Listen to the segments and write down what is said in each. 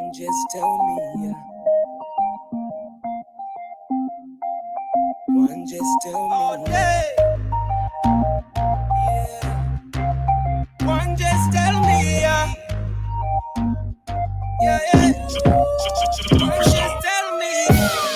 One just tell me, yeah. One just tell me. All day. Yeah. One just tell me, yeah. Yeah, yeah. One just tell me.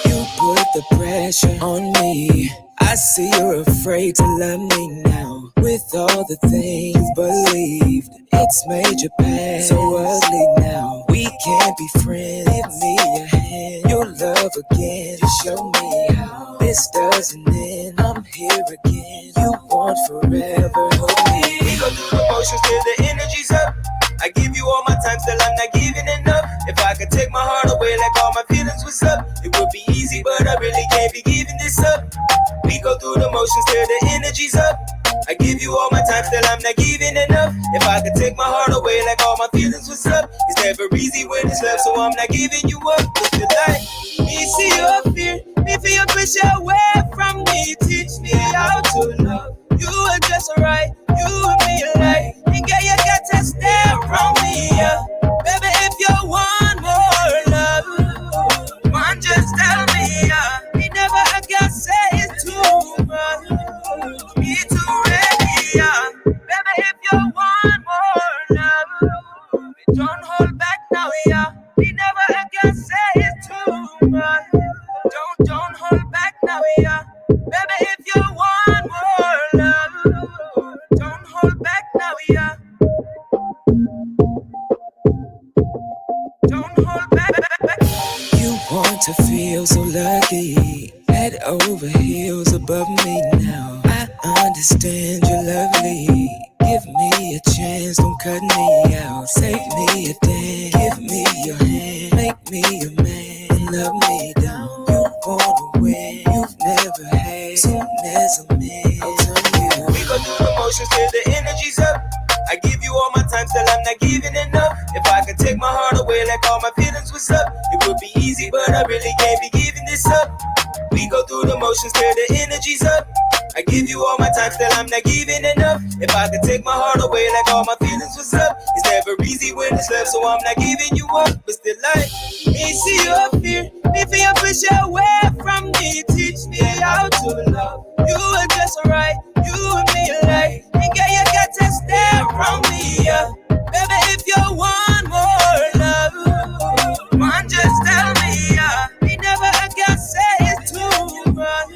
You put the pressure on me. I see you're afraid to love me now. With all the things believed, it's made your past so ugly now. We can't be friends. Give me your hand. You'll love again. Just show me how this doesn't end. I'm here again. You want forever. Hold me. We go through the motions till the energy's up. I give you all my time, still I'm not giving enough. If I could take my heart away like all my feelings was up, it would be easy, but I really can't be giving this up. We go through the motions till the energy's up. I give you all my time, still I'm not giving enough. If I could take my heart away like all my feelings was up, it's never easy when it's love, so I'm not giving you up. It's the light, me see your fear, me feel your pressure away from me. Teach me how to love. You are just right, you and me alike. And girl, you got to stay around me, yeah. Baby, if you want more love, one just tell me, yeah. Me never again say it's too much. Me too ready, yeah. Baby, if you want more love, don't hold back now, yeah. Me never again say it's too much. Don't hold back now, yeah. Baby, if you want more love, don't hold back now, yeah. Don't hold back. You want to feel so lucky, head over heels above me now. I understand you're lovely. Give me a chance, don't cut me out. Take me a dance, give me your hand. Make me a man and love me down. You wanna win, you've never had. Soon as I'm in, I'll turn you. We go through the motions till the energy's up. I give you all my time, still I'm not giving enough. If I could take my heart away like all my feelings was up, it would be easy, but I really can't be giving this up. We go through the motions till the energy's up. I give you all my time, still I'm not giving enough. If I could take my heart away like all my feelings was up, it's never easy when it's love, so I'm not giving you up. But still like, me see your fear, me feel your pressure away from me. Teach me how to love. You are just right, you and me alike. And girl, you got to stay around me, yeah. Baby, if you want more love, one just tell me, yeah. Me never again say it's too much.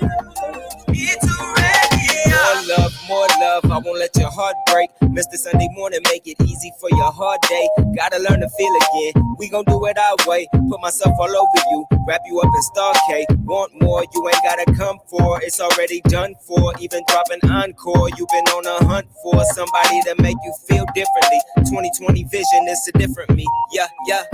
Me too ready, yeah. More love, I won't let your heart break. Mr. Sunday morning, make it easy for your hard day. Gotta learn to feel again, we gon' do it our way. Put myself all over you, wrap you up in star K. Want more, you ain't gotta come for. It's already done for, even dropping encore. You've been on a hunt for somebody to make you feel differently. 2020 vision, it's a different me, yeah, yeah.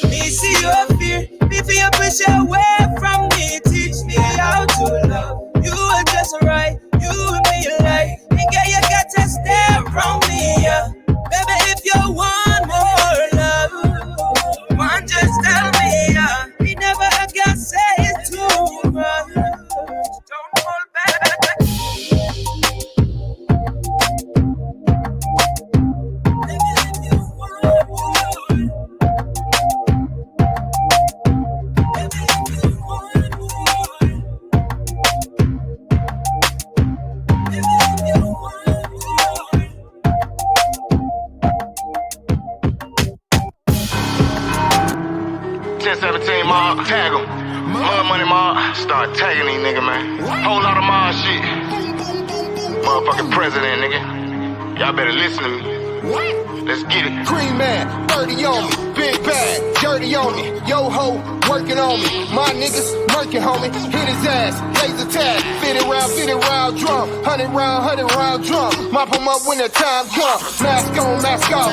Me see your fear, me feel your pressure away from me. Teach me how to love. You are just right, you and me alike. And girl, you got to stay around me, yeah. Baby, if you want more love, one just tell me, yeah. Me never again say it's too much. Don't hold back. Baby, if you want more. Baby, if you want more. Baby, if you want more. 10-17 mob, tag em. Mud money mob, start tagging these nigga, man. Whole lot of mob shit. Motherfucking president, nigga. Y'all better listen to me. Let's get it. Cream man, 30 on me, big bag, dirty on me. Yo ho, working on me. My niggas working, homie. Hit his ass, laser tag, 50 round drum, 100 round drum. Mop him up when the time comes. Mask on, mask off.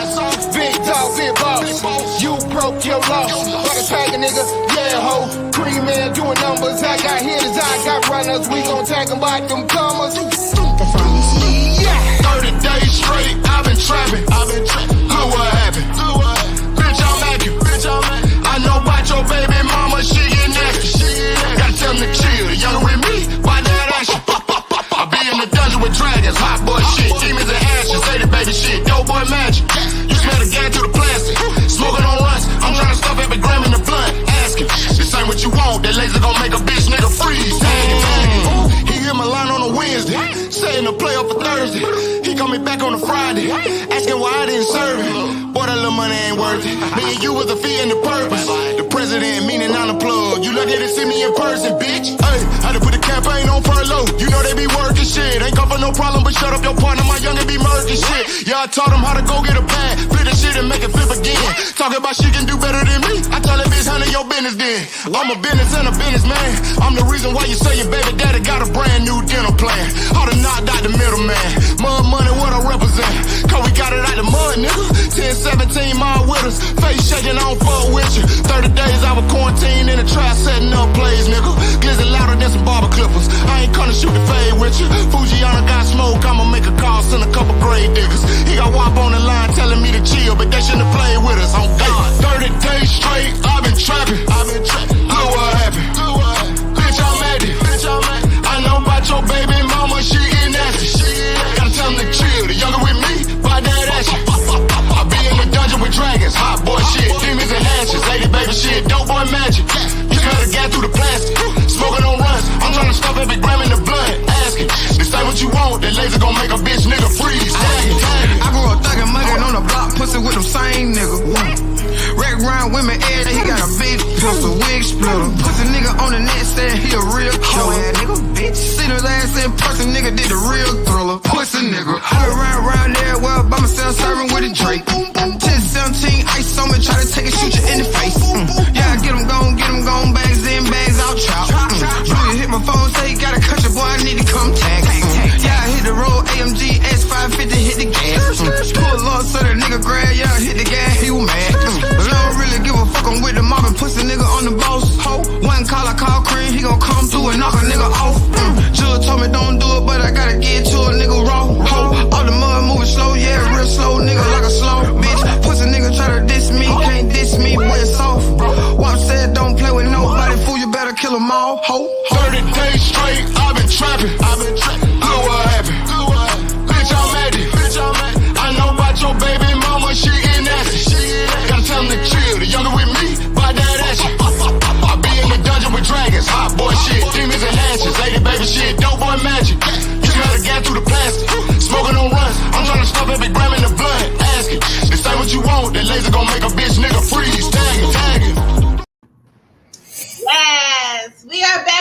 Big dog, big boss. You broke your loss. Like a tag a nigga, yeah ho. Cream man doing numbers. I got hitters, I got runners. We gon' tag them by them commas. Yeah. 30 days straight, I've been trapping. Look what happened. Bitch, I'm acting. I know about your baby mama, she get naked. Gotta tell them to chill. Young with me, why that action? I be in the dungeon with dragons, hot boy shit. Demons and ashes, say the baby shit. Dope boy magic. You smell the gas through the plastic. Smoking on runs, I'm trying to stuff every grass. worth it. Me and you was a fee and the purpose. The president meaning I'm the plug. You lucky to see me in person, bitch. Hey, had to put the campaign on furlough. You know they be working shit. Ain't come for no problem, but shut up your partner. My youngin' be murking shit. Yeah, I taught him how to go get a pad. Flip the shit and make it flip again. Talking about she can do better than me. I tell that bitch, handle your business then. I'm a business and a businessman. I'm the reason why you say your baby daddy got a brand new dental plan. All the knocked out the middleman. Mud money, what I represent. Cause we got it out the mud, nigga. 10, 17 mile with us. Face shaking, I don't fuck with you. 30 days I was quarantined in the trap setting up plays, nigga. Glizzy louder than some barber clippers. I ain't gonna shoot the fade with you. Fujiana got smoke, I'ma make a call, send a couple grave diggers. He got WAP on the line telling me to chill, but they shouldn't have played with us. On God. 30 days straight, I've been trapping. Look what happened. Bitch, I'm at it. I know about your baby mama, she get nasty. Gotta tell them to chill. The younger with me, by that action. I be in the dungeon with dragons, hot boy shit, demons and ashes. Lady baby shit, dope boy magic. You smell the gas through the plastic. Smoking on runs, I'm trying to stuff every gram in the blood. Asking, they say what you want, that laser gon' make a bitch nigga freeze. I grew up thuggin', muggin' on the block, pussy with them same nigga. Wreck round women every day, he got a big pistol, wig splitter. Pussy nigga on the net saying he a real killer. Nigga, bitch, see his ass in person, nigga did the real thriller. Pussy nigga, I round there, well, by myself serving with a Drake. 10, 17, ice on me, try to take a shoot you in the face. Yeah, get him gone, bags in, bags out, chop. Julia hit my phone, say he got a country boy, I need to come tag. Yeah, I hit the road, AMG S550, hit the gas. Pull up, so that nigga grab, yeah, hit the gas, he was mad. But I don't really give a fuck, I'm with the mob and pussy nigga on the boss. Ho, one call, I call Cream, he gon' come through and knock a nigga off. Jill told me don't do it, but I gotta get to a nigga raw. Ho, all the mud moving slow, yeah, real slow, nigga like a slow bitch. Pussy nigga try to diss me, can't diss me, but it's soft. Wop said don't play with nobody, fool, you better kill them all. Ho, 30 days straight, I've been trapping. Look what happened. Bitch, I'm at it. I know about your baby mama, she get nasty. Gotta tell them to chill. The younger with me, by that action. I be in the dungeon with dragons, hot boy shit, demons and ashes. Lady baby shit, dope boy magic. You smell the gas through the plastic. Smoking on runs, I'm trying to stuff every gram in the blood. Asking, they say what you want, that laser gon' make a bitch nigga freeze. Tagging. Yes, we are back.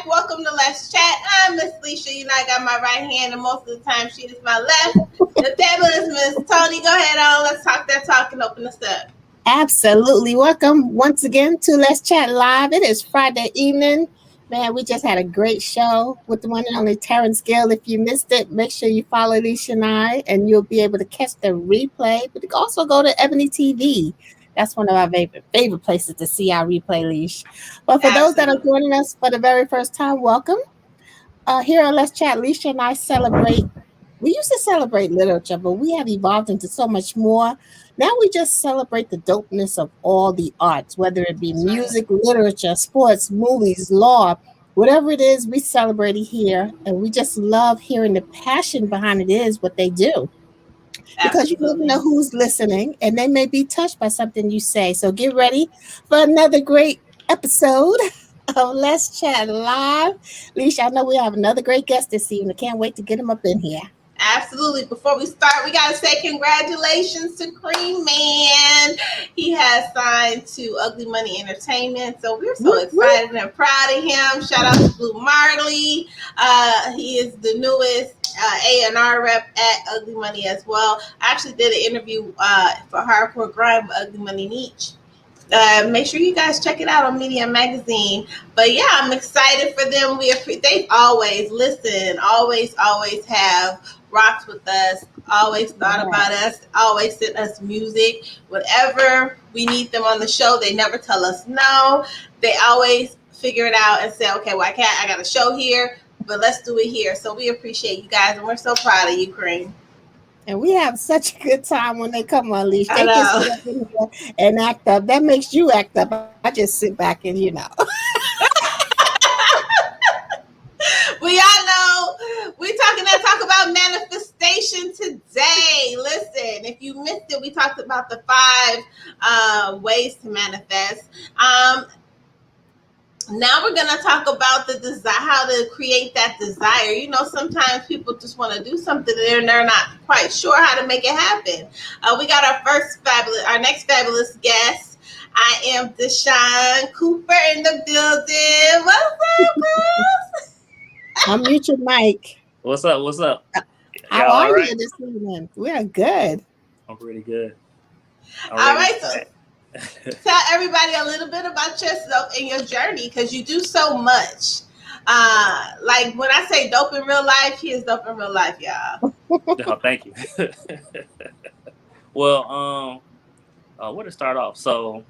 Welcome to Let's Chat. I'm Miss Lissha. You know I got my right hand, and most of the time she is my left. The table is Miss Toni. Go ahead on. Let's talk that talk and open us up. Absolutely. Welcome once again to Let's Chat Live. It is Friday evening. Man, we just had a great show with the one and only Terrence Gill. If you missed it, make sure you follow Lissha and I, and you'll be able to catch the replay. But you can also go to Ebony TV. That's one of our favorite places to see our replay, Leash. But for those that are joining us for the very first time, welcome. Here on Let's Chat, Lissha and I celebrate. We used to celebrate literature, but we have evolved into so much more. Now we just celebrate the dopeness of all the arts, whether it be music, literature, sports, movies, law, whatever it is, we celebrate it here. And we just love hearing the passion behind it is what they do. Because you never know who's listening, and they may be touched by something you say. So get ready for another great episode of Let's Chat Live. Lissha, I know we have another great guest this evening. I can't wait to get him up in here. Absolutely. Before we start, we got to say congratulations to Cream Man. He has signed to Ugly Money Entertainment. So we're so excited and proud of him. Shout out to Blue Marley. He is the newest A&R rep at Ugly Money as well. I actually did an interview for Hardcore Grind with Ugly Money Niche. Make sure you guys check it out on Media Magazine. But yeah, I'm excited for them. They always listen, always have rocked with us, always thought about us, always sent us music. Whenever we need them on the show, they never tell us no. They always figure it out and say, okay, well, I got a show here, but let's do it here. So we appreciate you guys, and we're so proud of you, Cream. And we have such a good time when they come on, Lissha. They just sit up in here and act up. That makes you act up. I just sit back and, We all know we're talk about manifestation today. Listen, if you missed it, we talked about the 5 ways to manifest. Now we're gonna talk about the desire, how to create that desire. You know, sometimes people just want to do something and they're not quite sure how to make it happen. We got our next fabulous guest. I am Deshawn Cooper in the building. What's up, guys? Unmute your mic. What's up? What's up? How Y'all are all right? you this evening? We are good. I'm pretty good. All right, so tell everybody a little bit about yourself and your journey, because you do so much. Like when I say dope in real life, he is dope in real life, y'all. Oh, thank you. Well, where to start off? So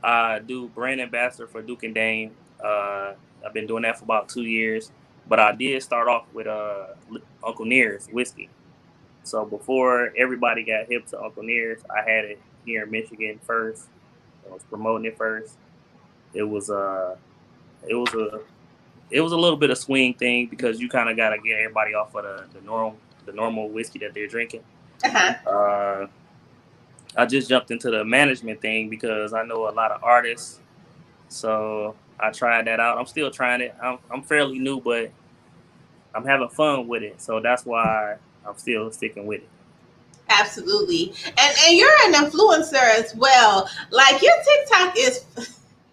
I do brand ambassador for Duke and Dane. I've been doing that for about 2 years, but I did start off with Uncle Near's whiskey. So before everybody got hip to Uncle Near's, I had it here in Michigan first. I was promoting it first. It was a little bit of swing thing because you kind of got to get everybody off of the normal whiskey that they're drinking. Uh-huh. I just jumped into the management thing because I know a lot of artists, so I tried that out. I'm still trying it. I'm fairly new, but I'm having fun with it, so that's why I'm still sticking with it. Absolutely. And you're an influencer as well. Like your TikTok is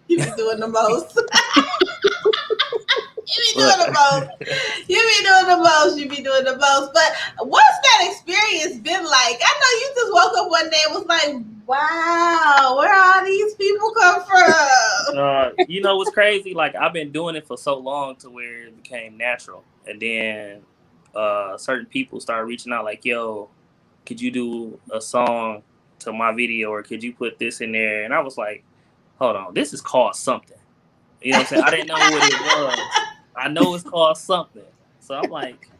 you be doing the most. You be doing the most. But what's that experience been like? I know you just woke up one day and was like, wow, where all these people come from? You know what's crazy? Like I've been doing it for so long to where it became natural. And then certain people started reaching out like, yo, could you do a song to my video, or could you put this in there? And I was like, hold on, this is called something. You know what I'm saying? I didn't know what it was. I know it's called something. So I'm like,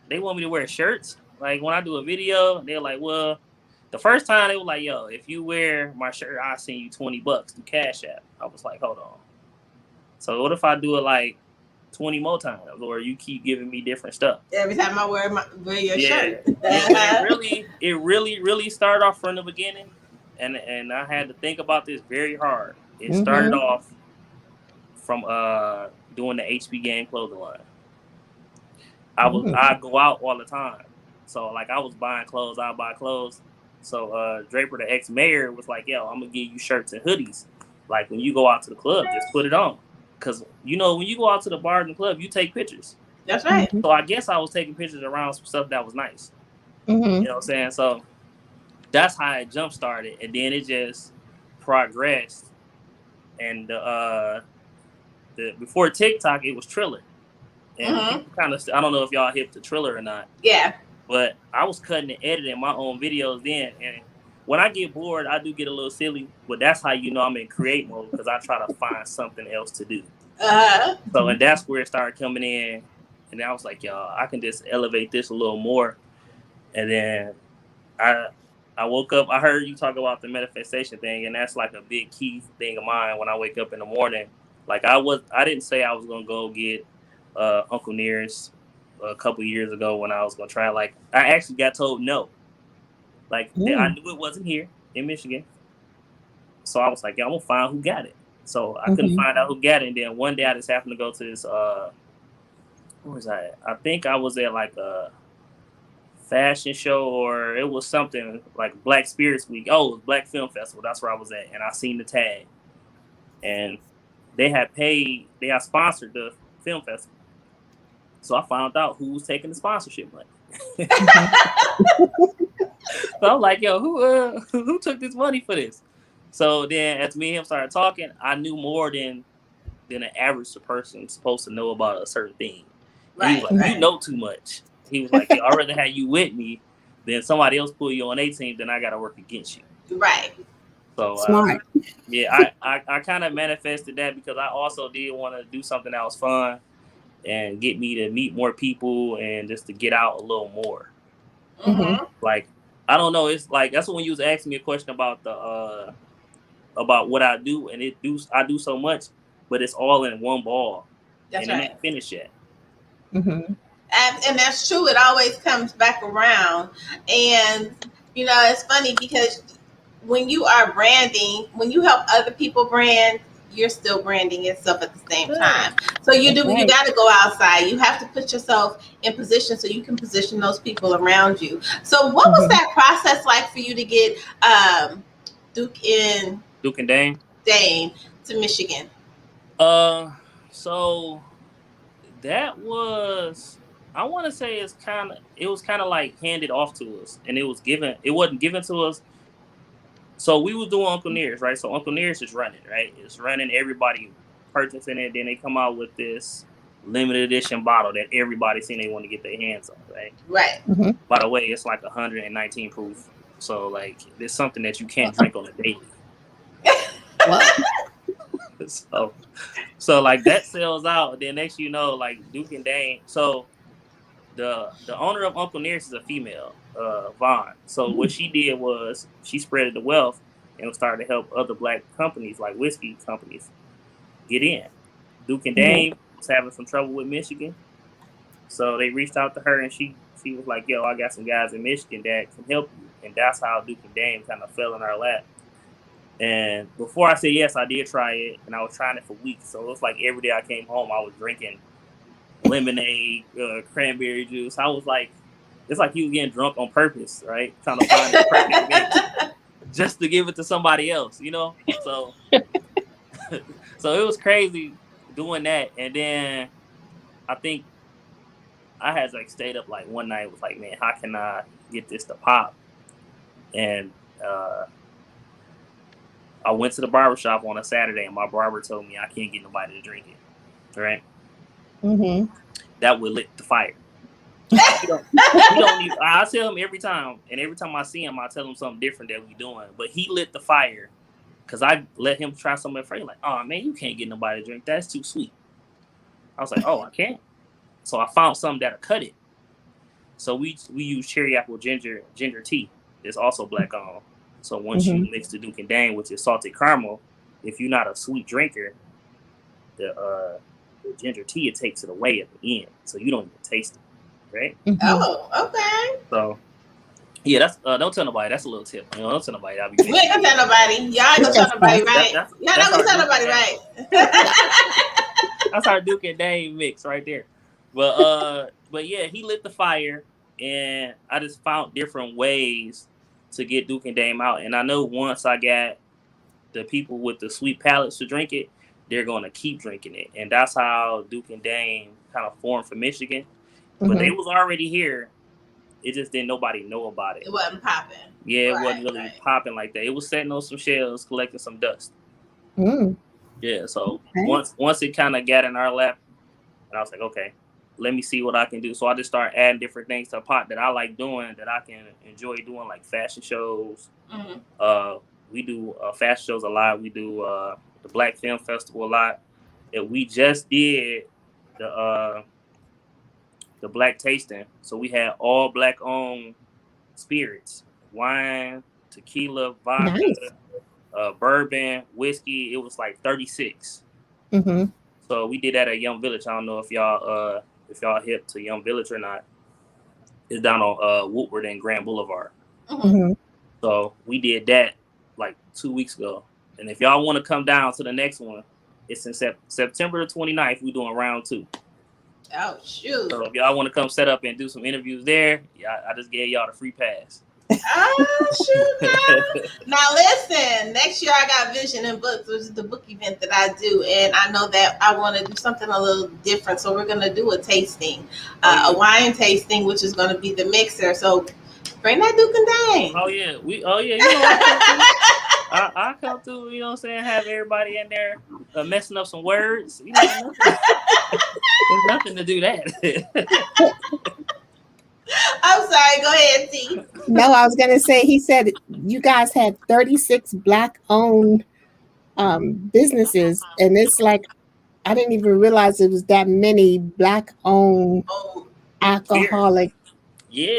they want me to wear shirts? Like when I do a video, they're like, well, the first time they were like, yo, if you wear my shirt, I'll send you $20 through Cash App. I was like, hold on. So what if I do it like 20 more times, or you keep giving me different stuff? Every time I wear your shirt. It really started off from the beginning, and I had to think about this very hard. It started off from doing the HB Game clothing line. I go out all the time, so like I was buying clothes. I buy clothes. So Draper, the ex-mayor, was like, "Yo, I'm gonna give you shirts and hoodies. Like when you go out to the club, just put it on." Because, you know, when you go out to the bar and the club, you take pictures. That's right. So I guess I was taking pictures around some stuff that was nice. You know what I'm saying? So that's how it jump started. And then it just progressed. And before TikTok, it was Triller. And kind of, I don't know if y'all hip to Triller or not. Yeah. But I was cutting and editing my own videos then. And when I get bored, I do get a little silly, but that's how you know I'm in create mode, because I try to find something else to do. So, and that's where it started coming in. And then I was like, y'all, I can just elevate this a little more. And then I woke up, I heard you talk about the manifestation thing, and that's like a big key thing of mine when I wake up in the morning. Like I didn't say I was going to go get Uncle Near's a couple years ago when I was going to try. Like I actually got told no. Like, I knew it wasn't here in Michigan. So I was like, yeah, I'm going to find who got it. So I couldn't find out who got it. And then one day I just happened to go to this, where was I at? I think I was at like a fashion show, or it was something like Black Spirits Week. Oh, it was Black Film Festival. That's where I was at. And I seen the tag. And they had sponsored the film festival. So I found out who was taking the sponsorship money. So I'm like, yo, who took this money for this? So then as me and him started talking, I knew more than an average person supposed to know about a certain thing. He was like, you know too much. He was like, I'd rather have you with me than somebody else pull you on 18, then I got to work against you. Right. So smart. I kind of manifested that because I also did want to do something that was fun and get me to meet more people and just to get out a little more. Like, I don't know. It's like, that's when you was asking me a question about the about what I do, and I do so much, but it's all in one ball. That's and right. It ain't finished yet. And that's true. It always comes back around. And, you know, it's funny because when you are branding, when you help other people brand, you're still branding yourself at the same time. So you got to go outside. You have to put yourself in position so you can position those people around you. So what was that process like for you to get Duke and Dame to Michigan? So that was, I want to say it was kind of like handed off to us, and it wasn't given to us. So we was doing Uncle Nearest, right? So Uncle Nearest is running, right? It's running, everybody purchasing it. Then they come out with this limited edition bottle that everybody seen they want to get their hands on, right? Right. By the way, it's like 119 proof. So like, it's something that you can't drink on a daily. So like that sells out. Then next you know, like Duke and Dame. So the owner of Uncle Nearest is a female, Vaughn. So what she did was she spread the wealth and started to help other black companies, like whiskey companies, get in. Duke and Dame was having some trouble with Michigan. So they reached out to her and she was like, yo, I got some guys in Michigan that can help you. And that's how Duke and Dame kind of fell in our lap. And before I said yes, I did try it, and I was trying it for weeks. So it was like every day I came home, I was drinking lemonade, cranberry juice. I was like, it's like you getting drunk on purpose, right? Trying to find the perfect mix just to give it to somebody else, you know? So, so it was crazy doing that. And then I think I had like stayed up like one night, was like, man, how can I get this to pop? And I went to the barbershop on a Saturday, and my barber told me I can't get nobody to drink it, right? That would lit the fire. You don't need, I tell him every time, and every time I see him, I tell him something different that we doing. But he lit the fire because I let him try something first. Like, oh man, you can't get nobody to drink that. That's too sweet. I was like, oh, I can't. So I found something that'll cut it. So we use cherry apple ginger tea. It's also black owned. So once you mix the Duke and Dame with your salted caramel, if you're not a sweet drinker, the ginger tea, it takes it away at the end, so you don't even taste it, right? Oh, okay. So yeah, that's don't tell nobody. That's a little tip. You know, don't tell nobody. I'll be we ain't gonna tell nobody. Y'all ain't gonna tell nobody, right? Y'all not gonna tell nobody, right? That's our Duke and Dame mix right there. But yeah, he lit the fire, and I just found different ways to get Duke and Dame out. And I know once I got the people with the sweet palates to drink it, they're going to keep drinking it. And that's how Duke and Dame kind of formed for Michigan. But they was already here. It just didn't nobody know about it. It wasn't popping. Yeah, it wasn't really popping like that. It was sitting on some shelves, collecting some dust. Yeah, so once it kind of got in our lap, and I was like, okay, let me see what I can do. So I just started adding different things to a pot that I like doing, that I can enjoy doing, like fashion shows. We do fashion shows a lot. We do the Black Film Festival a lot. And we just did the Black Tasting. So we had all Black owned spirits, wine, tequila, vodka, bourbon, whiskey. It was like 36. So we did that at Young Village. I don't know if y'all hip to Young Village or not. It's down on Woodward and Grand Boulevard. So we did that like 2 weeks ago. And if y'all want to come down to the next one, it's in September the 29th. We're doing round 2. Oh, shoot. So if y'all want to come set up and do some interviews there, I just gave y'all the free pass. Oh, shoot. Now listen, next year I got Vision and Books, which is the book event that I do. And I know that I want to do something a little different. So we're going to do a tasting, a wine tasting, which is going to be the mixer. So bring that Duke and Dame. You know, I come through, you know what I'm saying, have everybody in there messing up some words. You know, there's nothing to do that. I'm sorry, go ahead, T. No, I was going to say, he said you guys had 36 Black-owned businesses, and it's like, I didn't even realize it was that many Black-owned alcoholic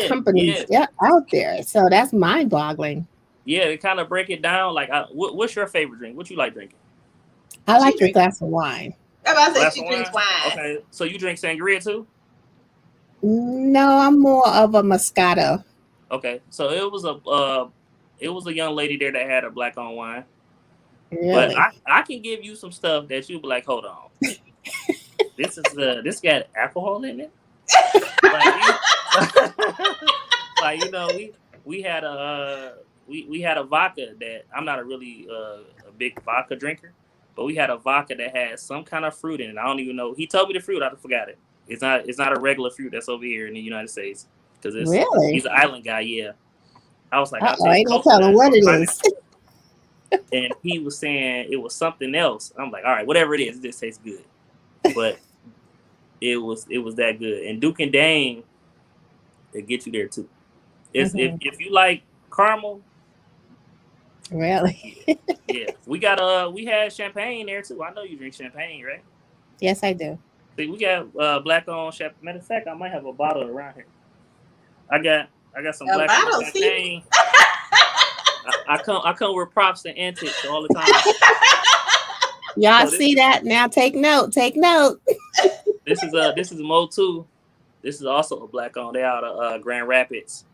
companies out there. So that's mind-boggling. Yeah, to kind of break it down, like, what's your favorite drink? What you like drinking? I like a glass of wine. I'm about to say she drinks wine. Okay, so you drink sangria too? No, I'm more of a Moscato. Okay, so it was a young lady there that had a Black-owned wine, But Really? I can give you some stuff that you be like, hold on, this got alcohol in it. Like, like we had we had a vodka that I'm not a really a big vodka drinker, but we had a vodka that had some kind of fruit in it. I don't even know. He told me the fruit. I forgot it. It's not a regular fruit that's over here in the United States because Really? he's an island guy. Yeah, I was like, I Uh-oh, taste ain't no telling coconut what or it is. pineapple, and he was saying it was something else. I'm like, all right, whatever it is, this tastes good, but it was that good. And Duke and Dane, it get you there too. It's if you like caramel. Really? Yeah. We got we had champagne there too. I know you drink champagne, right? Yes, I do. See, we got black owned champagne. Matter of fact, I might have a bottle around here. I got some A black owned bottle, see? champagne. I come with props and antics all the time. Y'all So see that? Now take note. Take note. this is Mo 2. This is also a black owned. They out of Grand Rapids.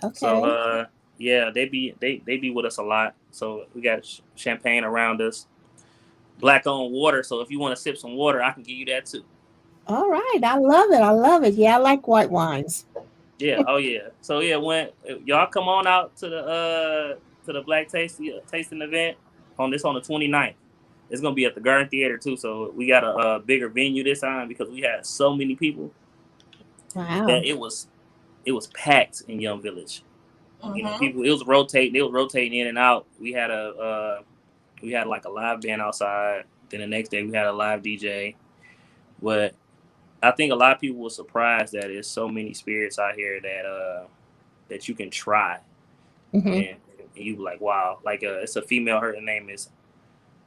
Okay. So yeah, they be with us a lot. So we got champagne around us. Black owned water. So if you want to sip some water, I can give you that too. All right. I love it. I love it. Yeah, I like white wines. Yeah. Oh yeah. So yeah, when y'all come on out to the Black tasting event on the 29th, it's gonna be at the Garden Theater too. So we got a bigger venue this time because we had so many people. Wow. That it was packed in Young Village. You know, people. It was rotating. They were rotating in and out. We had like a live band outside. Then the next day we had a live DJ. But I think a lot of people were surprised that there's so many spirits out here that you can try, and you be like, wow. Like it's a female. Her name is,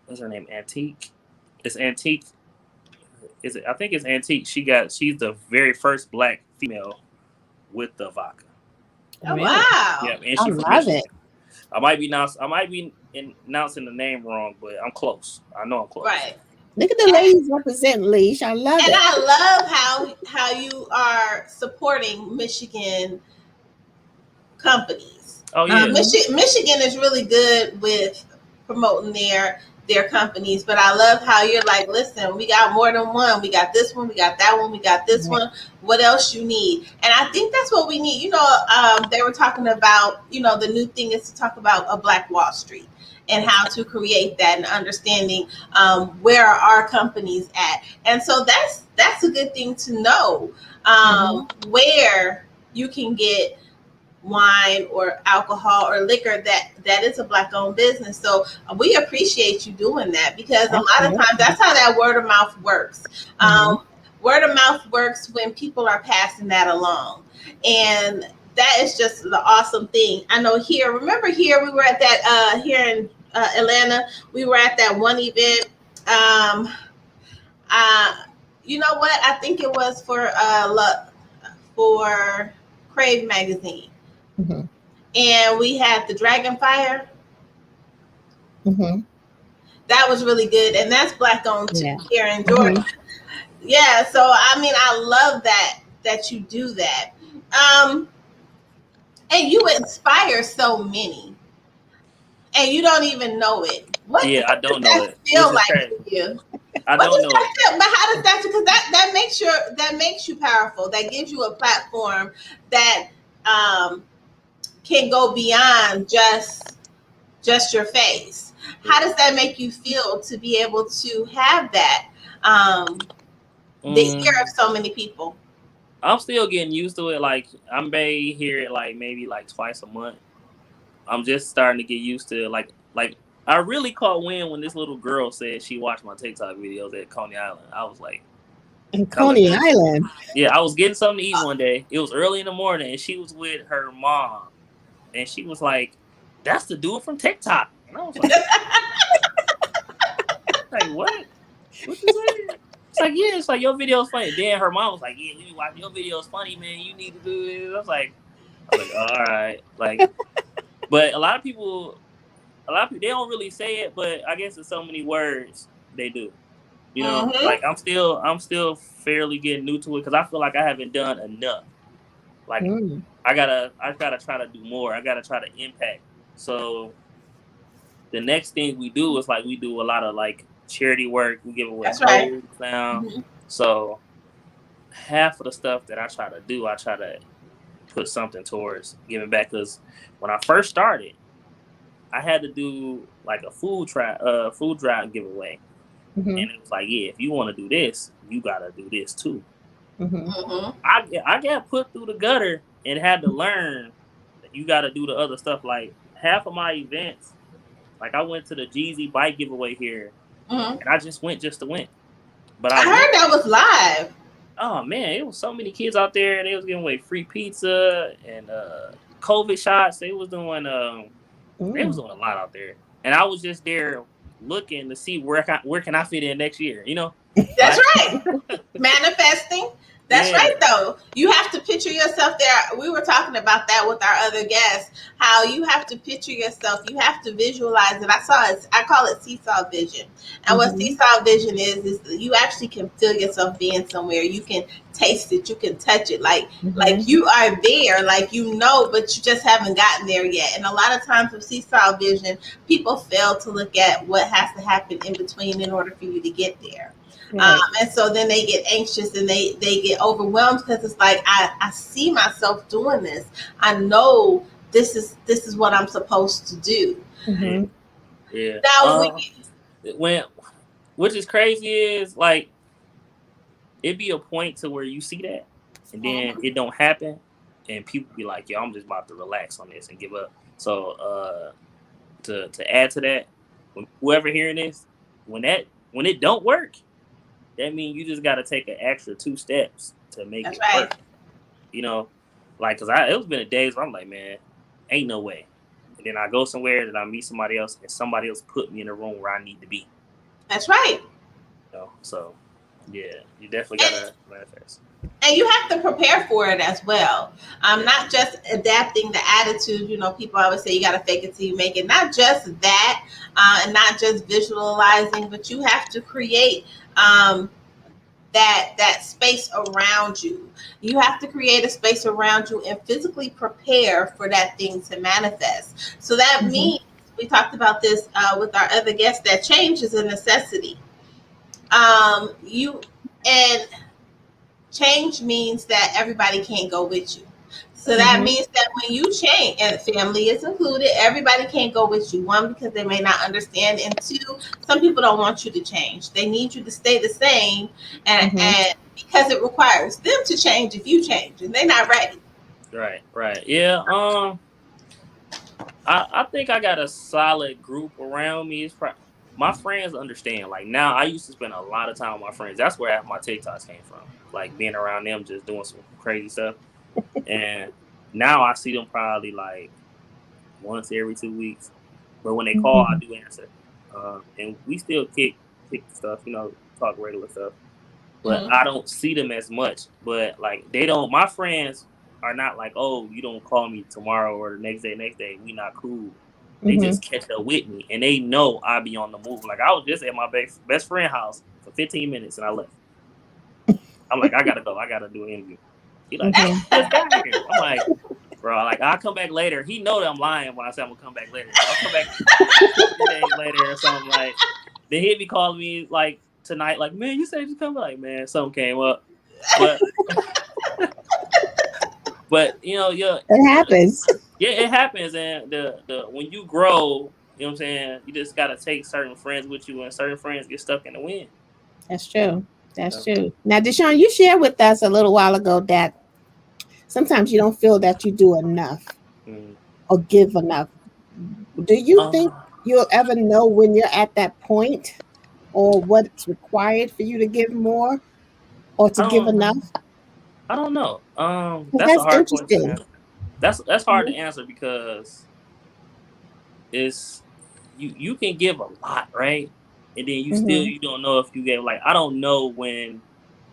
what's her name? Antique. It's Antique. I think it's Antique. She's the very first black female with the vodka. Oh wow! Yeah, and I she love it. I might be announcing the name wrong, but I'm close. I know I'm close. Right. Look at the ladies representing Lissha. I love it. And I love how you are supporting Michigan companies. Oh yeah. Michigan is really good with promoting their companies, but I love how you're like, listen, we got more than one. We got this one, we got that one, we got this one. What else you need? And I think that's what we need. You know, they were talking about, you know, the new thing is to talk about a Black Wall Street and how to create that and understanding where are our companies at. And so that's a good thing to know, where you can get wine or alcohol or liquor that is a black owned business. So we appreciate you doing that because a lot of times that's how that word of mouth works. Word of mouth works when people are passing that along, and that is just the awesome thing. I know here, remember here we were at that here in Atlanta, we were at that one event. You know what? I think it was for Crave magazine. And we had the Dragon Fire. That was really good, and that's black owned too, here in Georgia. Yeah, so I mean, I love that you do that, and you inspire so many, and you don't even know it. I don't know it. Feel like for you? I don't know it. But how does that? Because that makes you powerful. That gives you a platform that can go beyond just your face. How does that make you feel to be able to have that the ear of so many people? I'm still getting used to it. Like I may hear it like maybe like twice a month. I'm just starting to get used to it. Like I really caught wind when this little girl said she watched my TikTok videos at Coney Island. I was like, Coney Island? Yeah, I was getting something to eat one day. It was early in the morning, and she was with her mom, and she was like, "That's the dude from TikTok." And I was like, "Like what? What you saying?" It's like, "Yeah, it's like your video's funny." Then her mom was like, "Yeah, you watch your video's funny, man. You need to do it." I was like, "All right." Like, but a lot of people, they don't really say it, but I guess in so many words they do. You know, like I'm still fairly getting new to it because I feel like I haven't done enough. Like I gotta try to do more. I gotta try to impact. So the next thing we do is like we do a lot of like charity work. We give away That's right. clothes now. So half of the stuff that I try to do, I try to put something towards giving back. Because when I first started, I had to do like a food drive giveaway, and it was like, yeah, if you want to do this, you gotta do this too. I got put through the gutter and had to learn that you gotta do the other stuff. Like half of my events, like I went to the Jeezy bike giveaway here, and I just went just to win. But I heard that was live. Oh man, it was so many kids out there. They was giving away free pizza and COVID shots. They was doing a lot out there, and I was just there looking to see where can I fit in next year. You know, that's right. Manifesting. That's right, though. You have to picture yourself there. We were talking about that with our other guests, how you have to picture yourself. You have to visualize it. I call it seesaw vision. And what seesaw vision is you actually can feel yourself being somewhere. You can taste it. You can touch it. Like you are there, like you know, but you just haven't gotten there yet. And a lot of times with seesaw vision, people fail to look at what has to happen in between in order for you to get there. Right. And so then they get anxious and they get overwhelmed because it's like I see myself doing this. I know this is what I'm supposed to do. Yeah. Now which is crazy is like it'd be a point to where you see that and then it don't happen and people be like, yo, I'm just about to relax on this and give up. So to add to that, whoever hearing this, when it don't work, that means you just got to take an extra 2 steps to make it work. You know, like, because it's been days where I'm like, man, ain't no way. And then I go somewhere and I meet somebody else and somebody else put me in the room where I need to be. That's right. You know, so, yeah, you definitely got to manifest. And you have to prepare for it as well. Not just adapting the attitude. You know, people always say you got to fake it till you make it. Not just that, and not just visualizing, but you have to create that space around you. You have to create a space around you and physically prepare for that thing to manifest. So that means, we talked about this with our other guests, that change is a necessity. Change means that everybody can't go with you. So that means that when you change, and family is included, everybody can't go with you. 1, because they may not understand, and 2, some people don't want you to change. They need you to stay the same, and because it requires them to change if you change, and they're not ready. Right. Yeah. I think I got a solid group around me. My friends understand. Like now, I used to spend a lot of time with my friends. That's where half my TikToks came from. Like being around them, just doing some crazy stuff. And now I see them probably like once every 2 weeks. But when they call, I do answer. And we still kick stuff, you know, talk regular stuff. But I don't see them as much. But like my friends are not like, oh, you don't call me tomorrow or the next day. We not cool. They just catch up with me. And they know I be on the move. Like I was just at my best friend's house for 15 minutes and I left. I'm like, I gotta go. I gotta do an interview. He like, hey, let's get out of here. I'm like, bro, like I'll come back later. He know that I'm lying when I say I'm gonna come back later. I'll come back 2 days later or something. Like then he'd be calling me like tonight, like, man, you said you come. Like, man, something came up. But you know, it happens. Yeah, it happens, and the when you grow, you know what I'm saying, you just gotta take certain friends with you, and certain friends get stuck in the wind. That's true. That's true. Now, Deshawn, you shared with us a little while ago that sometimes you don't feel that you do enough or give enough. Do you think you'll ever know when you're at that point or what's required for you to give more or to give enough? I don't know. That's a hard question to answer. That's hard to answer because it's you can give a lot, right? And then you don't know if you gave, like, I don't know when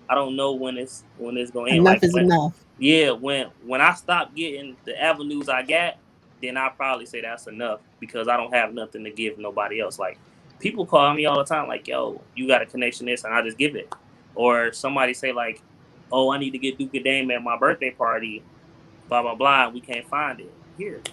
it's going to end. Enough is enough. Yeah, when I stop getting the avenues I got, then I probably say that's enough because I don't have nothing to give nobody else. Like people call me all the time, like, yo, you got a connection this, and I just give it. Or somebody say like, oh, I need to get Duke and Dame at my birthday party, blah blah blah. We can't find it here. You know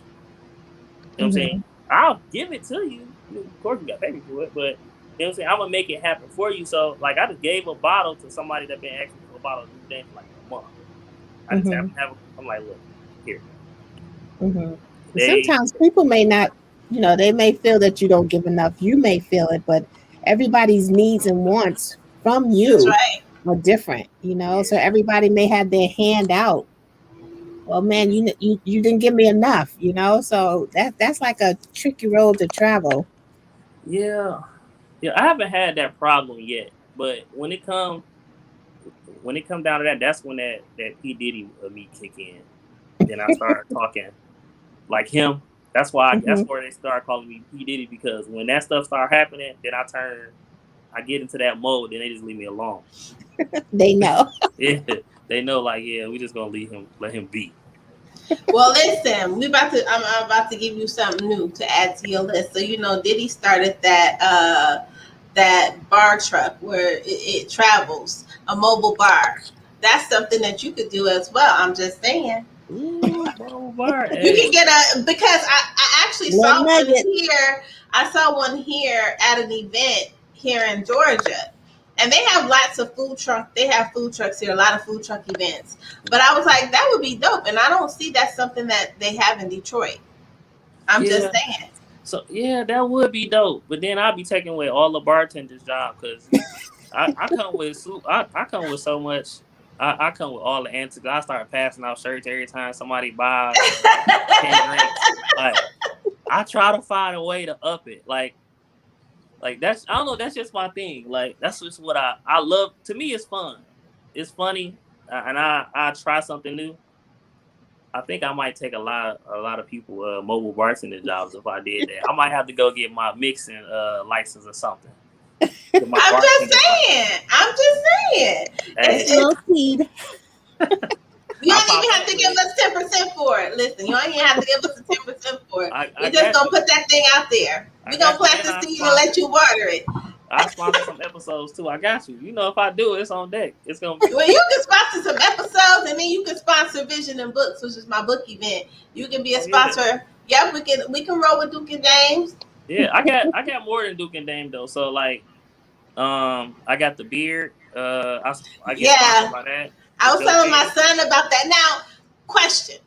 what I'm saying? I'll give it to you. Of course you got to pay me for it, but you know what I'm saying? I'm gonna make it happen for you. So like I just gave a bottle to somebody that been asking for a bottle of New Day for like a month. I just I'm like, look, here. They Sometimes people may not, they may feel that you don't give enough. You may feel it, but everybody's needs and wants from That's you right. are different, So everybody may have their hand out. Well, man, you didn't give me enough, So that's like a tricky road to travel. Yeah. Yeah, I haven't had that problem yet. But when it come down to that, that's when that P. Diddy of me kick in. Then I start talking like him. That's where they start calling me P. Diddy, because when that stuff start happening, then I get into that mode, then they just leave me alone. They know. Yeah. They know, like, yeah, we just gonna let him be. Well, listen, I'm about to give you something new to add to your list. So Diddy started that bar truck where it travels, a mobile bar. That's something that you could do as well. I'm just saying. Ooh, mobile bar. You can get because I actually saw one here. I saw one here at an event here in Georgia. And they have lots of food trucks. They have food trucks here, a lot of food truck events. But I was like, that would be dope. And I don't see that's something that they have in Detroit. I'm just saying. So yeah, that would be dope. But then I'll be taking away all the bartenders' job, because I come with so much. I come with all the antics. I start passing out shirts every time somebody buys 10 drinks. Like, I try to find a way to up it. Like that's, I don't know, that's just my thing. Like, that's just what I love. To me, it's fun. It's funny, and I try something new. I think I might take a lot of people mobile bartender jobs if I did that. I might have to go get my mixing license or something. I'm just saying. Hey. You don't even have to give us 10% for it. Listen, you don't even have to give us 10% for it. We're just gonna put that thing out there. We're gonna plant the seed and let you water it. I sponsor some episodes too. I got you. If I do it, it's on deck. It's gonna be. Well, you can sponsor some episodes, and then you can sponsor Vision and Books, which is my book event. You can be a sponsor. Yeah, we can roll with Duke and James. Yeah, I got more than Duke and Dame though. So like, I got the beard. I get sponsored by that. I was telling my son about that. Now, question.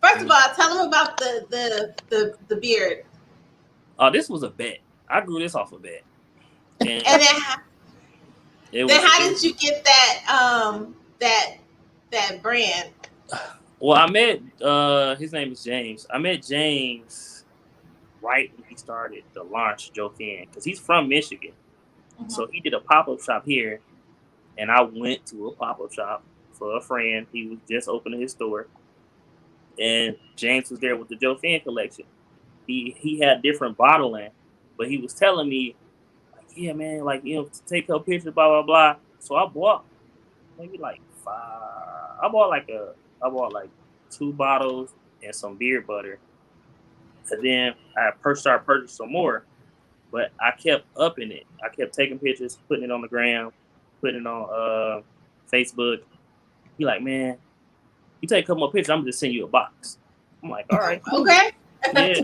First of all, tell him about the beard. Oh, this was a bet. I grew this off a bet. And then how did you get that brand? Well, I met his name is James. I met James right when he started to launch Joe Thin, because he's from Michigan. Mm-hmm. So he did a pop-up shop here, and I went to a pop-up shop for a friend. He was just opening his store, and James was there with the Joe Thin collection. He had different bottling, but he was telling me, like, yeah, man, like, to take her pictures, blah blah blah. So I bought maybe like 5. I bought like 2 bottles and some beard butter, and then I started purchasing some more. But I kept upping it. I kept taking pictures, putting it on the gram, putting it on Facebook. He like, man, you take a couple more pictures, I'm just send you a box. I'm like, all right, cool. Okay. Yeah.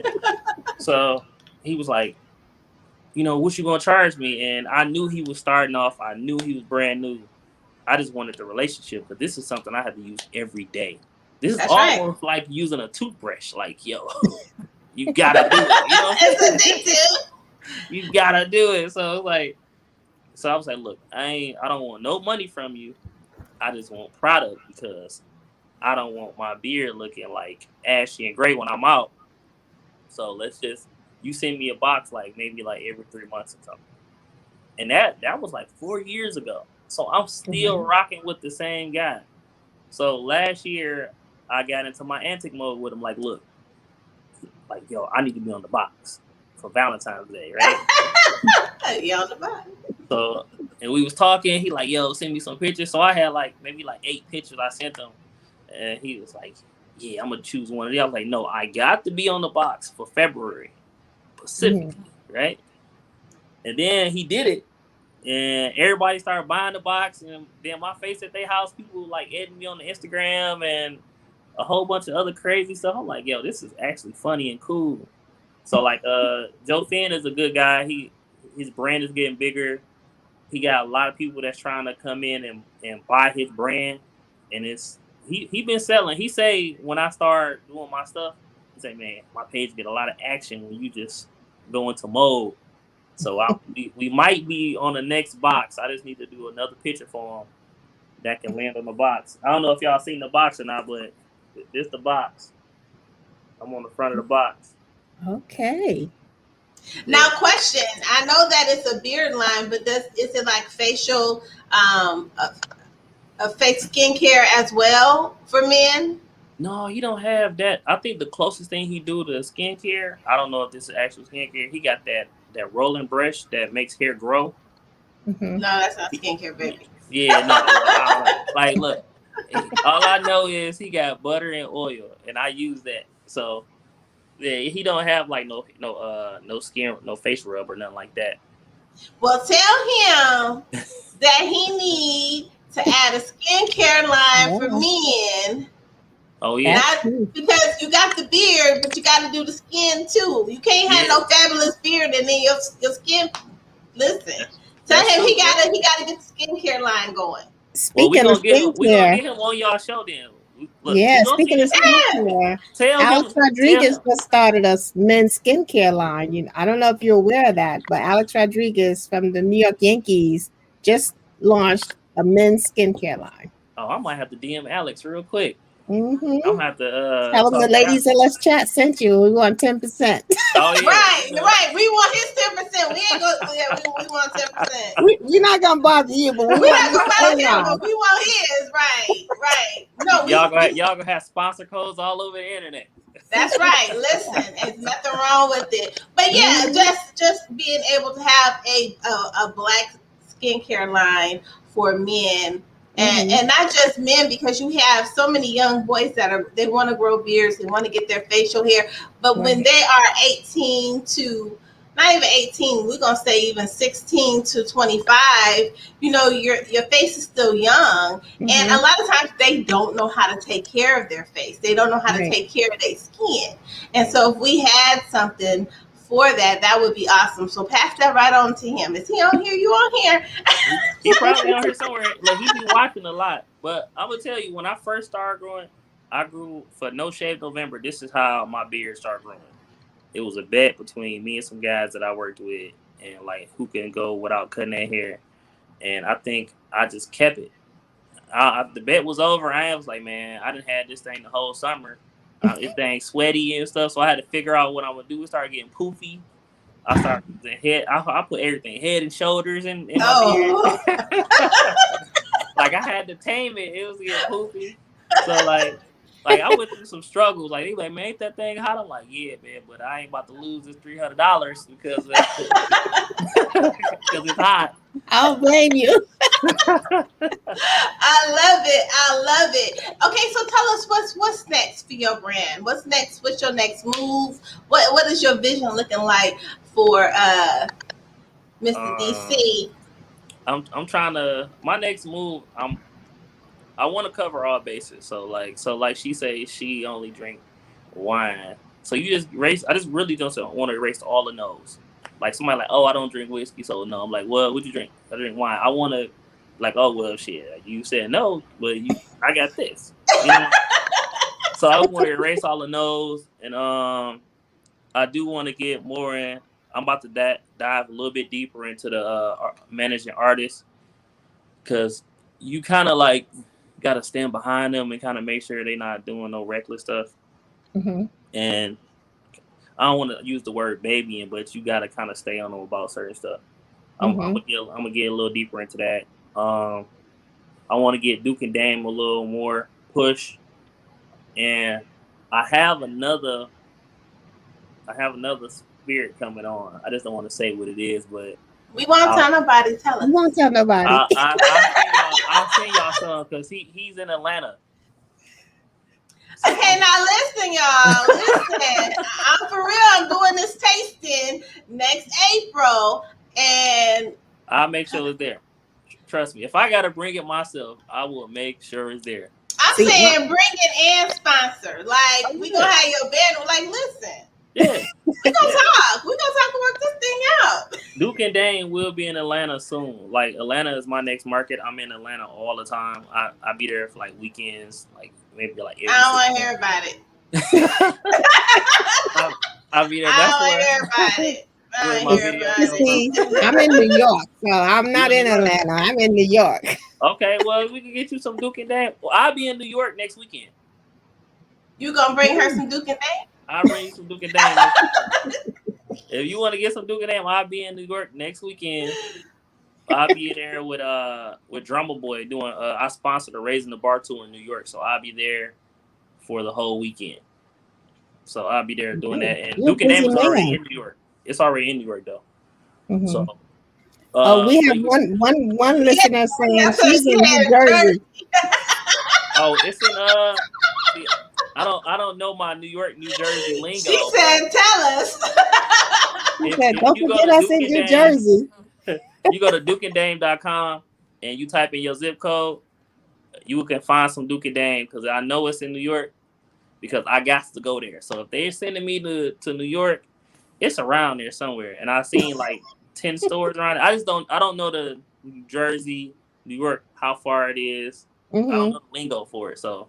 So he was like, what you gonna charge me? And I knew he was starting off. I knew he was brand new. I just wanted the relationship, but this is something I had to use every day. This is almost like using a toothbrush. Like, yo, you gotta do it. It's addictive. You gotta do it. So I was like, look, I don't want no money from you. I just want product, because I don't want my beard looking like ashy and gray when I'm out. So you send me a box like maybe like every 3 months or something. And that was like 4 years ago. So I'm still rocking with the same guy. So last year I got into my antic mode with him. Like, look, like, yo, I need to be on the box for Valentine's Day, right? Yeah, on the box. So, and we was talking. He like, yo, send me some pictures. So I had like maybe like 8 pictures I sent him, and he was like, yeah, I'm gonna choose one of these. I was like, no, I got to be on the box for February, specifically, right? And then he did it, and everybody started buying the box, and then my face at their house, people like adding me on the Instagram and a whole bunch of other crazy stuff. I'm like, yo, this is actually funny and cool. So like Joe Finn is a good guy. His brand is getting bigger. He got a lot of people that's trying to come in and buy his brand, and he been selling. He say when I start doing my stuff, he say, man, my page get a lot of action when you just go into mode. So we might be on the next box. I just need to do another picture for him that can land on the box. I don't know if y'all seen the box or not, but this the box. I'm on the front of the box. Okay. Now, question. I know that it's a beard line, but is it like facial, a face skincare as well for men? No, he don't have that. I think the closest thing he do to skincare, I don't know if this is actual skincare. He got that rolling brush that makes hair grow. Mm-hmm. No, that's not skincare, baby. Yeah, no. Like, look, all I know is he got butter and oil, and I use that. So, yeah, he don't have like no skin, no face rub or nothing like that. Well, tell him that he need to add a skincare line for men. Oh yeah, because you got the beard, but you got to do the skin too. You can't have no fabulous beard and then your skin. Listen, tell him he gotta get the skincare line going. Speaking of skincare, we gonna get him on y'all show then. Look, speaking of skincare, Alex Rodriguez just started a men's skincare line. I don't know if you're aware of that, but Alex Rodriguez from the New York Yankees just launched a men's skincare line. Oh, I might have to DM Alex real quick. Mm-hmm. I'm gonna have to tell them the ladies at Let's Chat sent you. We want 10%. Oh yeah, right. We want his 10%. We ain't gonna. We want 10%. We're not gonna bother you, but we're not gonna bother him. But we want his. Right. No, y'all gonna have sponsor codes all over the internet. That's right. Listen, there's nothing wrong with it. But yeah, just being able to have a black skincare line for men. And not just men, because you have so many young boys they want to grow beards, they want to get their facial hair, but when they are 18 to not even 18, we're gonna say even 16 to 25, your face is still young, and a lot of times they don't know how to take care of their face, they don't know how to take care of their skin, and so if we had something for that would be awesome. So pass that right on to him. Is he on here? You on here? He probably on here somewhere. Like, he be watching a lot. But I'm gonna tell you, when I first started growing, I grew for No Shave November. This is how my beard started growing. It was a bet between me and some guys that I worked with, and like who can go without cutting their hair. And I think I just kept it. The bet was over. I was like, man, I done had this thing the whole summer. This thing sweaty and stuff, so I had to figure out what I'm gonna do. It started getting poofy. I started the head. I put everything, head and shoulders in my beard. Like I had to tame it. It was getting poofy. So like I went through some struggles. Like they like, man, ain't that thing hot? I'm like, yeah, man, but I ain't about to lose this $300 because it's hot. I don't blame you. I love it. Okay, so tell us what's next for your brand. What's next? What's your next move? What is your vision looking like for Mr. DC? I'm trying to. My next move. I want to cover all bases. So like she says, she only drink wine. So you just erase. I just really don't want to erase all the no's. Like somebody like, oh, I don't drink whiskey, so no. I'm like, well, what you drink? I drink wine. I want to, like, oh well, shit. You said no, but I got this. So I want to erase all the no's, and I do want to get more in. I'm about to dive a little bit deeper into the managing artists, because you kind of like got to stand behind them and kind of make sure they're not doing no reckless stuff. Mm-hmm. And I don't want to use the word babying, but you got to kind of stay on them about certain stuff. I'm gonna get a little deeper into that. I want to get Duke and Dame a little more push, and I have another spirit coming on. I just don't want to say what it is, but we won't tell nobody. Tell us. We won't tell nobody. I'll send y'all some because he's in Atlanta. Okay, now listen, y'all. Listen, I'm for real. I'm doing this tasting next April, and I'll make sure it's there. Trust me. If I gotta bring it myself, I will make sure it's there. I'm saying bring it and sponsor. Like we gonna have your band. Like listen. Yeah. We gonna talk. We gonna talk about this thing out. Duke and Dane will be in Atlanta soon. Like Atlanta is my next market. I'm in Atlanta all the time. I be there for like weekends, like maybe like every I don't want to 6 hear about it. I'll be there. I That's don't want where to hear about it. I where don't my want to hear video about You come it. from. see, I'm in New York, so I'm not You in in New York? Atlanta. I'm in New York. Okay, well we can get you some Duke and Dane. Well, I'll be in New York next weekend. You gonna bring her some Duke and Dane? I'll bring you some Duke and Dane next weekend. If you want to get some Duke and Dane, I'll be in New York next weekend. I'll be there with Drummer Boy doing. I sponsor the Raising the Bar tour in New York, so I'll be there for the whole weekend. So I'll be there doing that. And You're a Duke and Dame busy is already man. in New York. It's already in New York though. Mhm. So We so have you, one listener saying That's what she's she in New said, Jersey. it's in see, I don't know my New York, New Jersey lingo. She said, "Tell us." She If, said, if "Don't you go forget to us Duke in and New Dame, Jersey." you go to dukeanddame.com and you type in your zip code, you can find some Duke and Dame because I know it's in New York because I got to go there. So if they're sending me to New York, it's around there somewhere. And I've seen like 10 stores around it. I don't know the New Jersey, New York, how far it is. I don't Mm-hmm. know the lingo for it. So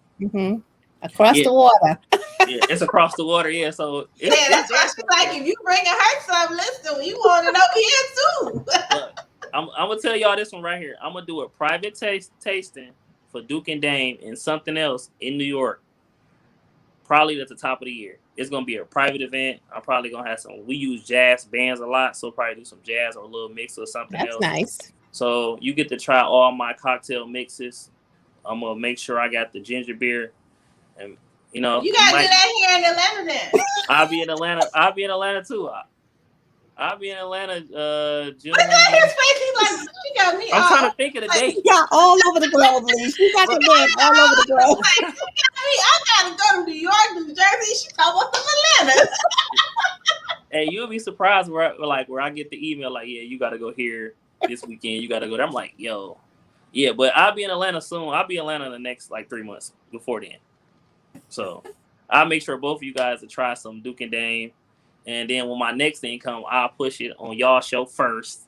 Across yeah, the water. yeah, it's across the water. Yeah, so Yeah, that's why she's like, if you bringing her some, listen, we want it over here too. look, I'm gonna tell y'all this one right here. I'm gonna do a private tasting for Duke and Dame and something else in New York. Probably at the top of the year. It's gonna be a private event. I'm probably gonna have some. We use jazz bands a lot, so probably do some jazz or a little mix or something That's else. nice. So you get to try all my cocktail mixes. I'm gonna make sure I got the ginger beer, and You gotta do that here in Atlanta then. I'll be in Atlanta. I'll be in Atlanta too. I'll be in Atlanta. June. Look at his face. He's like, she got me. I'm trying to think of the date. She got all over the globe, Lee. She got the man all over the globe. Like, I gotta go to New York, New Jersey. She talking about from Atlanta. Hey, you'll be surprised where I get the email like, yeah, you got to go here this weekend. You got to go there. I'm like, yo, yeah, but I'll be in Atlanta soon. I'll be in Atlanta in the next like 3 months before then. So I'll make sure both of you guys to try some Duke and Dame. And then when my next thing comes, I'll push it on y'all show first.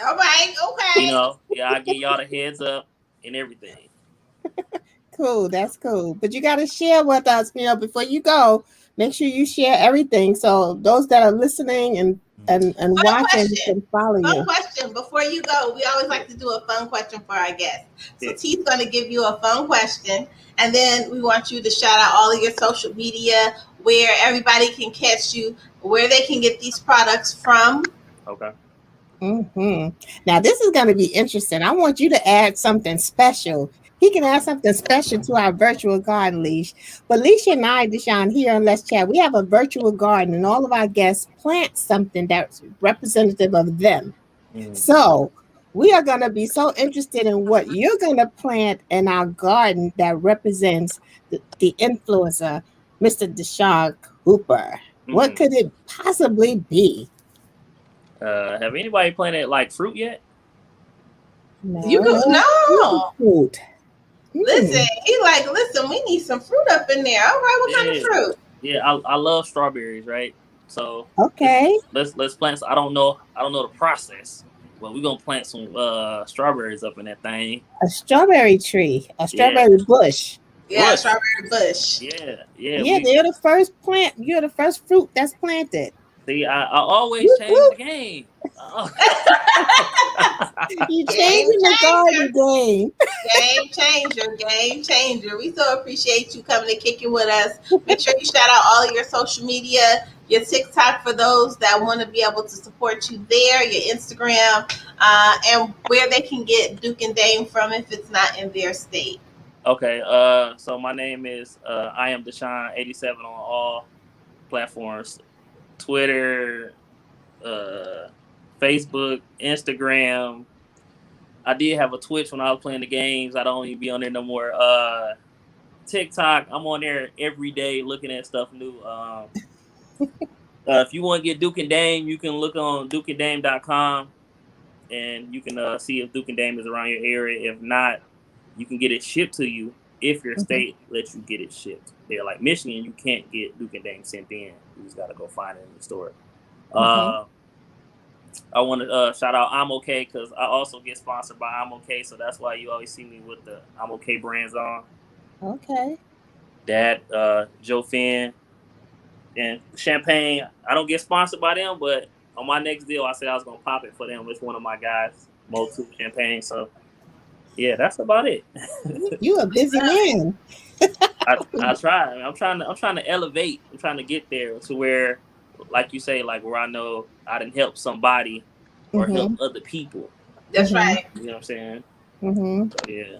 All right, okay. You know, yeah, I'll give y'all the heads up and everything. Cool, that's cool. But you got to share with us, before you go. Make sure you share everything so those that are listening and watching can follow you. Fun question before you go. We always like to do a fun question for our guests. So T's going to give you a fun question, and then we want you to shout out all of your social media, where everybody can catch you, where they can get these products from. Okay. Mm-hmm. Now this is going to be interesting. I want you to add something special. He can add something special to our virtual garden, Leash. But Lissha and I, Deshawn, here on Let's Chat, we have a virtual garden, and all of our guests plant something that's representative of them. So we are going to be so interested in what you're going to plant in our garden that represents the influencer, Mr. Deshawn Hooper. What could it possibly be? Have anybody planted like fruit yet? No. You go no fruit. Listen, he like, listen, we need some fruit up in there. All right, what kind of fruit? Yeah, I love strawberries, right? So okay, let's plant. I don't know the process, but we're gonna plant some strawberries up in that thing. A strawberry tree, a strawberry bush. Yeah, strawberry bush. Yeah. They're the first plant. You're the first fruit that's planted. See, I always change the game. You changing the garden game. Game changer. We so appreciate you coming and kicking with us. Make sure you shout out all of your social media, your TikTok for those that want to be able to support you there, your Instagram, and where they can get Duke and Dame from if it's not in their state. Okay. So my name is I am Deshawn 87 on all platforms. Twitter, Facebook, Instagram. I did have a Twitch when I was playing the games. I don't even be on there no more. TikTok, I'm on there every day looking at stuff new. If you want to get Duke and Dame, you can look on dukeanddame.com and you can see if Duke and Dame is around your area. If not, you can get it shipped to you if your state lets you get it shipped. They're like Michigan, you can't get Duke and Dang sent in. You just gotta go find it in the store. I want to shout out I'm Okay because I also get sponsored by I'm Okay, so that's why you always see me with the I'm Okay brands on. Okay. That Joe Finn and Champagne. I don't get sponsored by them, but on my next deal, I said I was gonna pop it for them. It's one of my guys, Motu Champagne. So yeah, that's about it. You a busy man. I try. I'm trying to elevate. I'm trying to get there to where, like you say, like where I know I didn't help somebody or help other people. That's right. You know what I'm saying? So, yeah.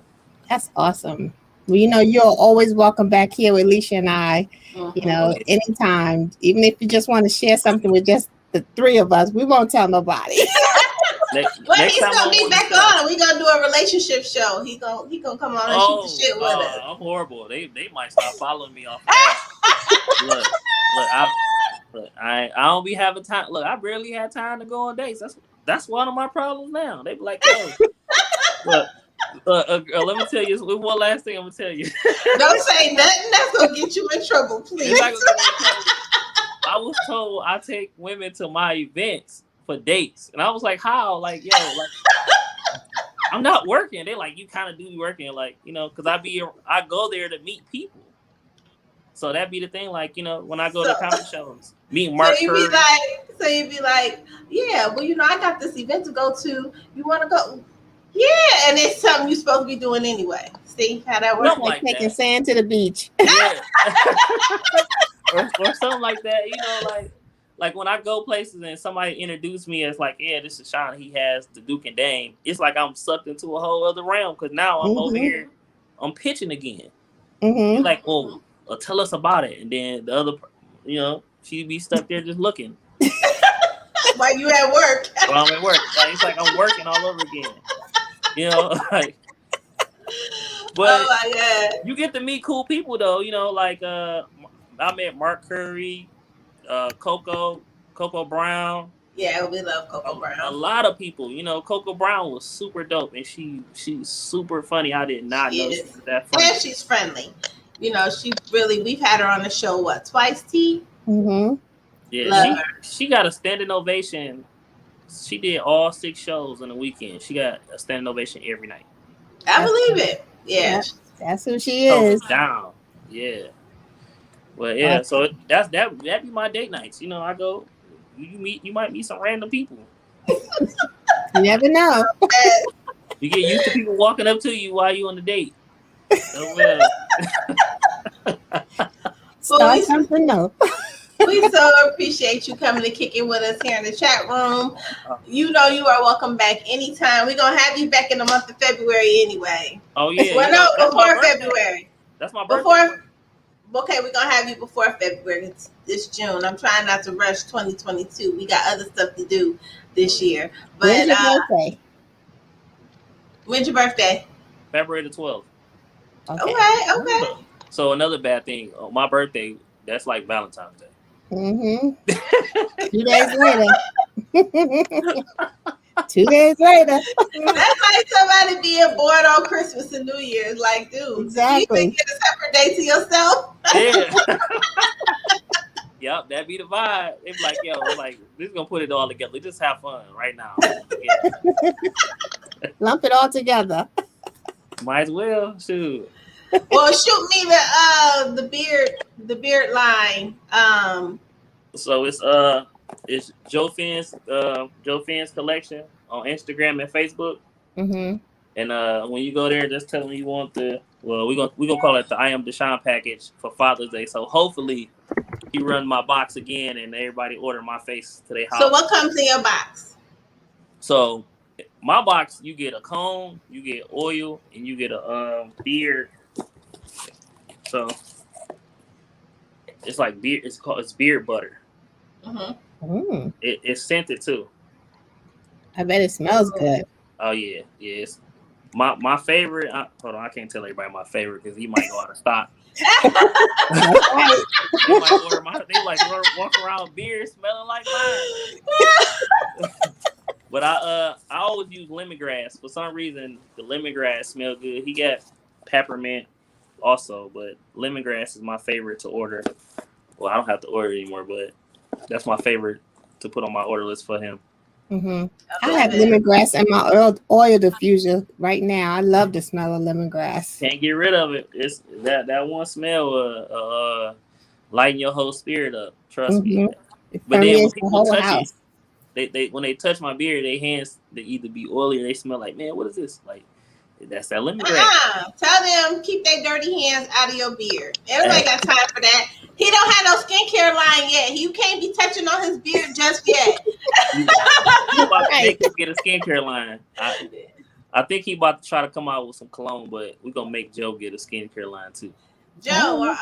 That's awesome. Well, you know, you're always welcome back here with Lissha and I. You know, anytime, even if you just want to share something with just the three of us, we won't tell nobody. Next he's gonna be back on. We gonna do a relationship show. He gonna come on and shoot the shit with us. I'm horrible. They might start following me off. Look, I don't be having time. Look, I barely had time to go on dates. That's one of my problems now. They be like, yo, look. Let me tell you one last thing. I'm gonna tell you. Don't say nothing that's gonna get you in trouble, please. I was told I take women to my events for dates, and I was like, "How? Like, yo, like, I'm not working." They're like, "You kind of do be working, like, you know, because I go there to meet people." So that be the thing, like, you know, when I go to comedy shows, meet Mark. So you'd be like, yeah, well, you know, I got this event to go to. You want to go? Yeah, and it's something you're supposed to be doing anyway. See how that works? Like taking sand to the beach. Yeah. or something like that. You know, like when I go places and somebody introduce me as like, yeah, this is Sean. He has the Duke and Dame. It's like I'm sucked into a whole other realm because now I'm over here. I'm pitching again. Like, well, tell us about it. And then the other, you know, she'd be stuck there just looking. While you at work. While I'm at work. Like, it's like I'm working all over again. You know, like, but you get to meet cool people though. You know, like I met Mark Curry, Coco Brown. Yeah, we love Coco Brown. A lot of people, you know, Coco Brown was super dope, and she's super funny. I did not know she was that funny. And she's friendly. You know, we've had her on the show twice, T. Yeah, she got a standing ovation. She did all 6 shows in a weekend. She got a standing ovation every night. I believe it. Yeah. That's who she is. Down. Yeah. Well, yeah, so that be my date nights. You know, I go, you might meet some random people. You never know. You get used to people walking up to you while you on the date. Start something new. We so appreciate you coming to kick it with us here in the chat room. You know you are welcome back anytime. We're going to have you back in the month of February anyway. Oh, yeah. Well, no, before February. That's my birthday. Okay, we're going to have you before February. It's June. I'm trying not to rush 2022. We got other stuff to do this year. But, when's your birthday? When's your birthday? February the 12th. Okay. So another bad thing, on my birthday, that's like Valentine's Day. 2 days later. 2 days later. That's like somebody being born on Christmas and New Year's. Like, dude, exactly. You get a separate day to yourself. Yeah. Yep, that'd be the vibe. It's like, yo, like, this is gonna put it all together. Let's just have fun right now. Yeah. Lump it all together. Might as well, shoot. Well, shoot me the beard line. So it's Joe Finn's collection on Instagram and Facebook. And when you go there, just tell them you want we're gonna call it the I Am Deshawn package for Father's Day. So hopefully he run my box again and everybody order my face to their house. So what comes in your box? So my box, you get a comb, you get oil, and you get a beard. So it's like beard. It's beard butter. It's scented too. I bet it smells good. Oh yeah. It's my favorite. Hold on, I can't tell everybody my favorite because he might go out of stock. They might order walk around beard smelling like mine. But I always use lemongrass. For some reason, the lemongrass smell good. He got peppermint, also, but lemongrass is my favorite to order. Well, I don't have to order anymore, but that's my favorite to put on my order list for him. Mm-hmm. I have lemongrass in my oil diffuser right now. I love the smell of lemongrass. Can't get rid of it. It's that one smell lighten your whole spirit up. Trust me. But then when people touch it, they when they touch my beard, their hands they either be oily or they smell like, man, what is this? Like that's that lemongrass. Tell them keep their dirty hands out of your beard. Everybody got time for that. He don't have no skincare line yet. You can't be touching on his beard just yet. You about to make him get a skincare line. I think he about to try to come out with some cologne, but we're gonna make Joe get a skincare line too. Joe,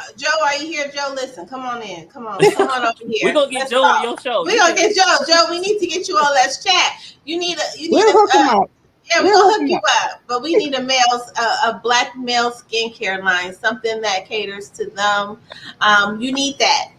are you here? Joe, listen, come on in. Come on over here. We're gonna get Joe on your show. We're gonna get Joe. Joe, we need to get you on Let's Chat. We'll hook him up. Yeah, we'll hook you up. But we need a black male skincare line, something that caters to them. You need that.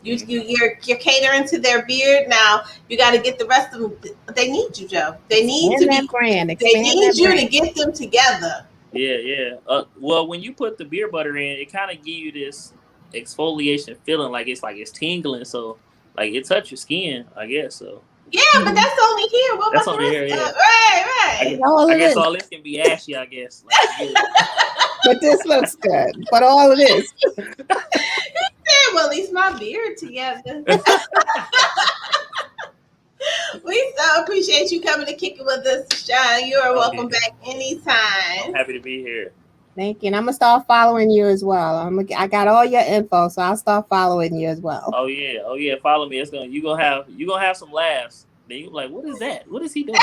You're catering to their beard now. You got to get the rest of them. They need you, Joe. They need to be brand. They need you to get them together. Yeah. Well, when you put the beard butter in, it kind of give you this exfoliation feeling, like it's tingling. So like it touch your skin, I guess. So. Yeah, but that's only here. What that's about only the rest? Here, yeah. Right. I guess all this can be ashy, I guess. But this looks good. But all of this. Well, at least my beard together. We so appreciate you coming to kick it with us, Deshawn. You are welcome back anytime. I'm happy to be here. Thank you. And I'm gonna start following you as well. I got all your info, so I'll start following you as well. Oh yeah. Follow me. You gonna have some laughs. Then you like, what is that? What is he doing?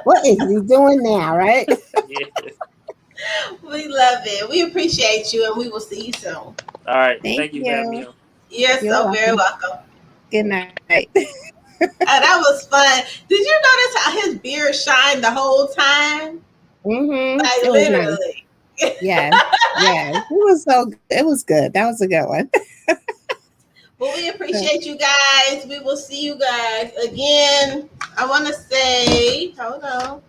What is he doing now? Right? Yeah. We love it. We appreciate you, and we will see you soon. All right. Thank you for having me. You're so very welcome. Good night. That was fun. Did you notice how his beard shined the whole time? Mm-hmm. Like literally. Nice. Yeah. It was good. That was a good one. Well, we appreciate you guys. We will see you guys again. I want to say, hold on.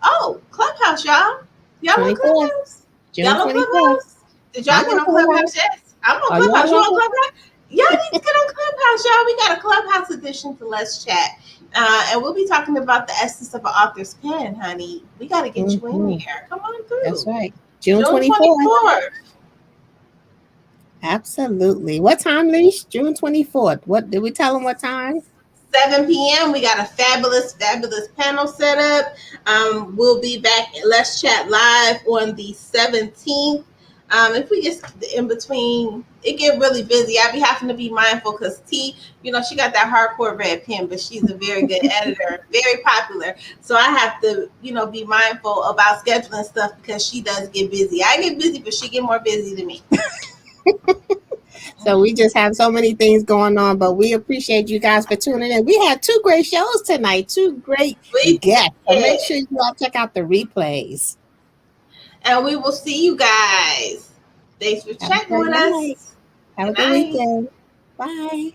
Oh, Clubhouse, y'all. Y'all on Clubhouse? Y'all on Clubhouse? Did y'all get on Clubhouse yet? I'm on Clubhouse. You on Clubhouse? Y'all need to get on Clubhouse, y'all. We got a Clubhouse edition to Let's Chat. And we'll be talking about the essence of an author's pen, honey. We got to get you in here. Come on through. That's right. June 24th. Absolutely. What time, Leash? June 24th. What did we tell them what time? 7 p.m. We got a fabulous panel set up. We'll be back at Let's Chat Live on the 17th. If we get in between, it get really busy. I be having to be mindful because T, she got that hardcore red pen, but she's a very good editor, very popular. So I have to, be mindful about scheduling stuff because she does get busy. I get busy, but she get more busy than me. So we just have so many things going on, but we appreciate you guys for tuning in. We had 2 great shows tonight, 2 great guests. So make sure you all check out the replays. And we will see you guys. Thanks for checking with us. Have a good weekend. Bye.